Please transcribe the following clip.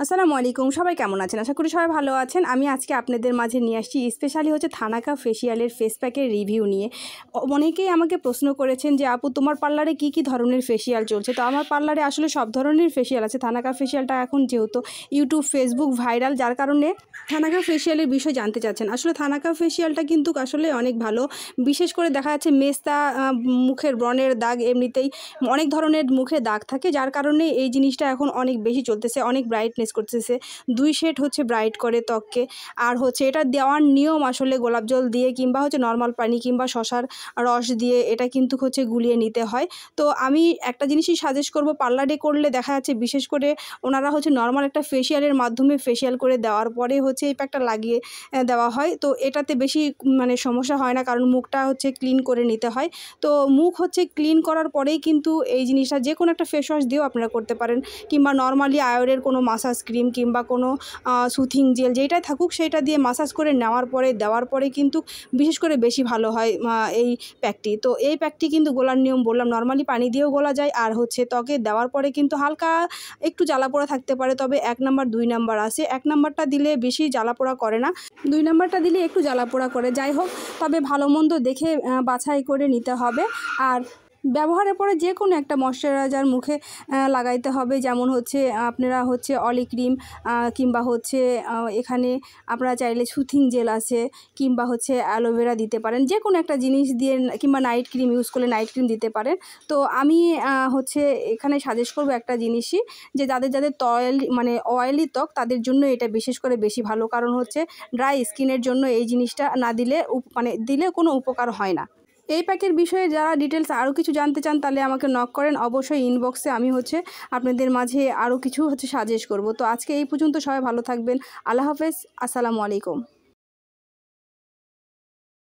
আসসালামু আলাইকুম, সবাই কেমন আছেন? আশা করি সবাই ভালো আছেন। আমি আজকে আপনাদের মাঝে নিয়ে আসছি স্পেশালি থানাকা ফেসিয়ালের ফেস প্যাকের রিভিউ নিয়ে। অনেকেই আমাকে প্রশ্ন করেছেন যে আপু তোমার পার্লারে কি ধরনের ফেসিয়াল চলছে। তো আমার পার্লারে আসলে সব ধরনের ফেসিয়াল আছে। থানাকা ফেসিয়ালটা এখন যেহেতু ইউটিউব ফেসবুক ভাইরাল, যার কারণে থানাকা ফেসিয়ালের বিষয় জানতে চাচ্ছেন। আসলে থানাকা ফেসিয়ালটা কিন্তু আসলে অনেক ভালো। বিশেষ করে দেখা যাচ্ছে মেস্তা, মুখের ব্রণের দাগ, এমনিতেই অনেক ধরনের মুখে দাগ থাকে, যার কারণে এই জিনিসটা এখন অনেক বেশি চলতেছে, অনেক ব্রাইটনেস করতেছে। 2 শেড ব্রাইট করে ত্বককে। আর এটা দেওয়ার নিয়ম আসলে গোলাপ জল দিয়ে কিংবা নর্মাল পানি কিংবা শশার রস দিয়ে এটা কিন্তু গুলিয়ে নিতে হয়। তো আমি একটা জিনিসই সাজেস্ট করব, পার্লারে করলে দেখা যাচ্ছে বিশেষ করে ওনারা নর্মাল একটা ফেসিয়ালের মাধ্যমে ফেসিয়াল করে দেওয়ার পরে এই প্যাকটা লাগিয়ে দেওয়া হয়। তো এটাতে বেশি সমস্যা হয় না, কারণ মুখটা ক্লিন করে নিতে হয়। তো মুখ ক্লিন করার পরেই কিন্তু এই জিনিসটা যে কোনো একটা ফেস ওয়াশ দিয়েও আপনারা করতে পারেন, কিংবা নর্মালি আয়োরের কোনো মাসাজ ক্রিম কিংবা কোনো সুথিং জেল যেটাই থাকুক সেইটা দিয়ে মাসাজ করে দেওয়ার পরে কিন্তু বিশেষ করে বেশি ভালো হয় এই প্যাকটি। তো এই প্যাকটি কিন্তু গোলার নিয়ম বললাম, নর্মালি পানি দিয়েও গোলা যায়। আর ত্বকে দেওয়ার পরে কিন্তু হালকা একটু জ্বালাপোড়া থাকতে পারে, তবে 1 নাম্বার 2 নাম্বার আছে। 1 নাম্বারটা দিলে বেশি জ্বালাপোড়া করে না, 2 নাম্বারটা দিলে একটু জ্বালাপোড়া করে। যাই হোক, তবে ভালো মন্দ দেখে বাছাই করে নিতে হবে। আর ব্যবহারের পরে যে কোনো একটা ময়শ্চারাইজার মুখে লাগাইতে হবে, যেমন আপনারা অলি ক্রিম কিংবা এখানে আপনারা চাইলে সুথিং জেল আছে, কিংবা অ্যালোভেরা দিতে পারেন, যে কোনো একটা জিনিস দিয়ে, কিংবা নাইট ক্রিম ইউজ করলে নাইট ক্রিম দিতে পারেন। তো আমি এখানে সাজেস্ট করবো একটা জিনিসই, যে যাদের অয়েলি ত্বক তাদের জন্য এটা বিশেষ করে বেশি ভালো, কারণ ড্রাই স্কিনের জন্য এই জিনিসটা না দিলে দিলে কোনো উপকার হয় না। এই প্যাকের বিষয়ে যারা ডিটেলস আরও কিছু জানতে চান তাহলে আমাকে নক করেন, অবশ্যই ইনবক্সে আমি আপনাদের মাঝে আরও কিছু সাজেস্ট করব। তো আজকে এই পর্যন্ত, সবাই ভালো থাকবেন। আল্লাহ হাফেজ, আসসালামু আলাইকুম।